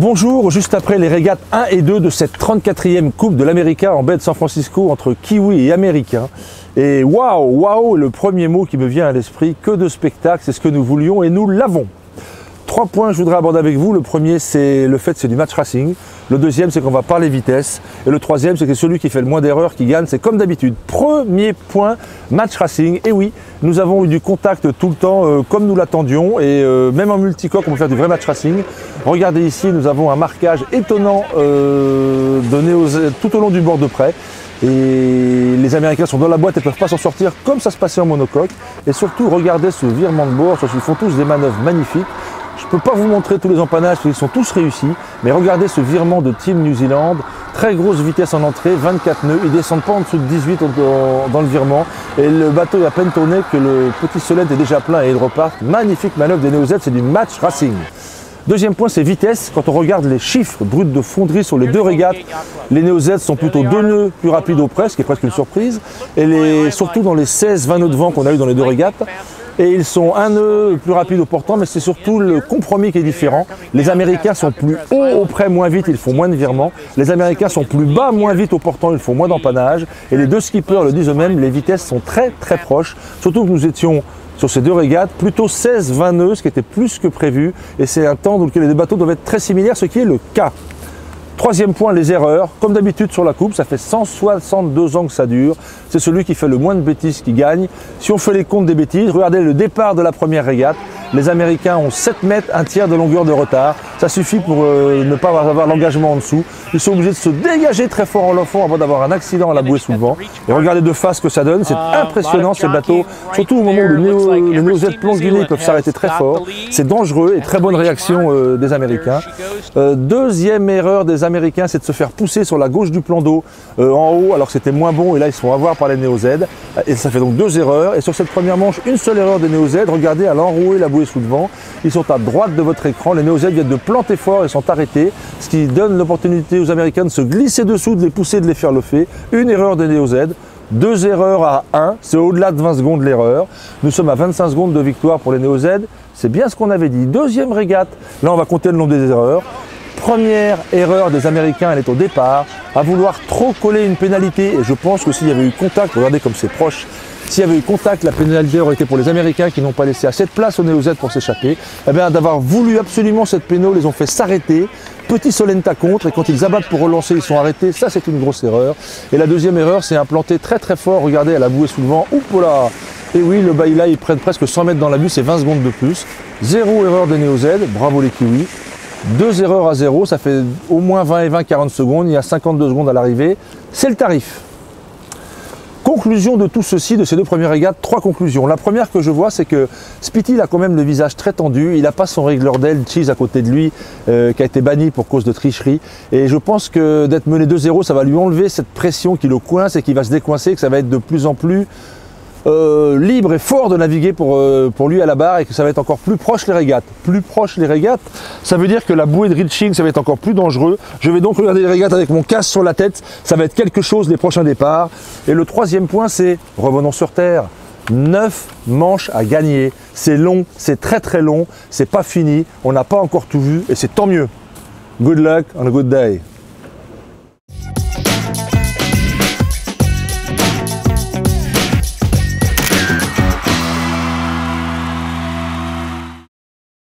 Bonjour, juste après les régates 1 et 2 de cette 34e Coupe de l'América en baie de San Francisco entre Kiwi et Américains. Et waouh, le premier mot qui me vient à l'esprit, que de spectacle, c'est ce que nous voulions et nous l'avons. 3 points je voudrais aborder avec vous. Le premier, c'est le fait que c'est du match racing. Le deuxième, c'est qu'on va parler vitesse. Et le troisième, c'est que celui qui fait le moins d'erreurs qui gagne, c'est comme d'habitude. Premier point, match racing. Et oui, nous avons eu du contact tout le temps, comme nous l'attendions. Et même en multicoque, on peut faire du vrai match racing. Regardez ici, nous avons un marquage étonnant donné tout au long du bord de près. Et les Américains sont dans la boîte et ne peuvent pas s'en sortir comme ça se passait en monocoque. Et surtout, regardez ce virement de bord. Ils font tous des manœuvres magnifiques. Je ne peux pas vous montrer tous les empannages parce qu'ils sont tous réussis, mais regardez ce virement de Team New Zealand, très grosse vitesse en entrée, 24 nœuds, ils ne descendent pas en dessous de 18 dans le virement, et le bateau est à peine tourné que le petit Solent est déjà plein et ils repartent. Magnifique manœuvre des Neo Z, c'est du match racing. Deuxième point, c'est vitesse. Quand on regarde les chiffres bruts de fonderie sur les deux régates, les Neo Z sont plutôt 2 nœuds plus rapides au près, ce qui est presque une surprise, et surtout dans les 16-20 nœuds de vent qu'on a eu dans les deux régates. Et ils sont 1 nœud plus rapide au portant, mais c'est surtout le compromis qui est différent. Les Américains sont plus haut au près, moins vite, ils font moins de virements. Les Américains sont plus bas, moins vite au portant, ils font moins d'empannage. Et les deux skippers le disent eux-mêmes, les vitesses sont très proches. Surtout que nous étions sur ces deux régates, plutôt 16-20 nœuds, ce qui était plus que prévu. Et c'est un temps dans lequel les deux bateaux doivent être très similaires, ce qui est le cas. Troisième point, les erreurs. Comme d'habitude sur la coupe, ça fait 162 ans que ça dure. C'est celui qui fait le moins de bêtises qui gagne. Si on fait les comptes des bêtises, regardez le départ de la première régate. Les Américains ont 7 mètres, un tiers de longueur de retard. Ça suffit pour ne pas avoir l'engagement en dessous. Ils sont obligés de se dégager très fort en fond avant d'avoir un accident à la bouée sous le vent. Et regardez de face ce que ça donne. C'est impressionnant ces bateaux. Surtout au moment où le Neo Z plonge du nez, ils peuvent s'arrêter très fort. C'est dangereux et très bonne réaction des Américains. Deuxième erreur des Américains, c'est de se faire pousser sur la gauche du plan d'eau en haut, alors que c'était moins bon. Et là, ils se font avoir par les Neo Z. Et ça fait donc 2 erreurs. Et sur cette première manche, une seule erreur des Neo Z. Regardez à l'enrouer la bouée sous le vent. Ils sont à droite de votre écran. Les Neo Z viennent de planter fort et sont arrêtés, ce qui donne l'opportunité aux Américains de se glisser dessous, de les pousser, de les faire lever. Une erreur des Neo Z, 2 erreurs à 1, c'est au-delà de 20 secondes l'erreur. Nous sommes à 25 secondes de victoire pour les Neo Z. C'est bien ce qu'on avait dit. Deuxième régate, là on va compter le nombre des erreurs. Première erreur des Américains, elle est au départ, à vouloir trop coller une pénalité. Et je pense que s'il y avait eu contact, regardez comme c'est proche, s'il y avait eu contact, la pénalité aurait été pour les Américains qui n'ont pas laissé assez de place au Neo Z pour s'échapper. Eh bien, d'avoir voulu absolument cette péno, les ont fait s'arrêter. Petit Solenta contre, et quand ils abattent pour relancer, ils sont arrêtés. Ça, c'est une grosse erreur. Et la deuxième erreur, c'est implanter très fort. Regardez à la bouée sous le vent. Oups là. Et oui, le bail là, ils prennent presque 100 mètres dans la buse, c'est 20 secondes de plus. 0 erreur des Neo Z. Bravo les Kiwis. 2 erreurs à 0, ça fait au moins 20 et 20, 40 secondes. Il y a 52 secondes à l'arrivée. C'est le tarif. Conclusion de tout ceci, de ces 2 premières régates, 3 conclusions. La première que je vois, c'est que Spiti a quand même le visage très tendu. Il n'a pas son régleur d'aile, Cheese, à côté de lui, qui a été banni pour cause de tricherie. Et je pense que d'être mené 2-0, ça va lui enlever cette pression qui le coince et qui va se décoincer, que ça va être de plus en plus libre et fort de naviguer pour lui à la barre et que ça va être encore plus proche les régates. Plus proche les régates, ça veut dire que la bouée de reaching, ça va être encore plus dangereux. Je vais donc regarder les régates avec mon casque sur la tête. Ça va être quelque chose les prochains départs. Et le troisième point, c'est, revenons sur terre, 9 manches à gagner. C'est long, c'est très long, c'est pas fini. On n'a pas encore tout vu et c'est tant mieux. Good luck on a good day.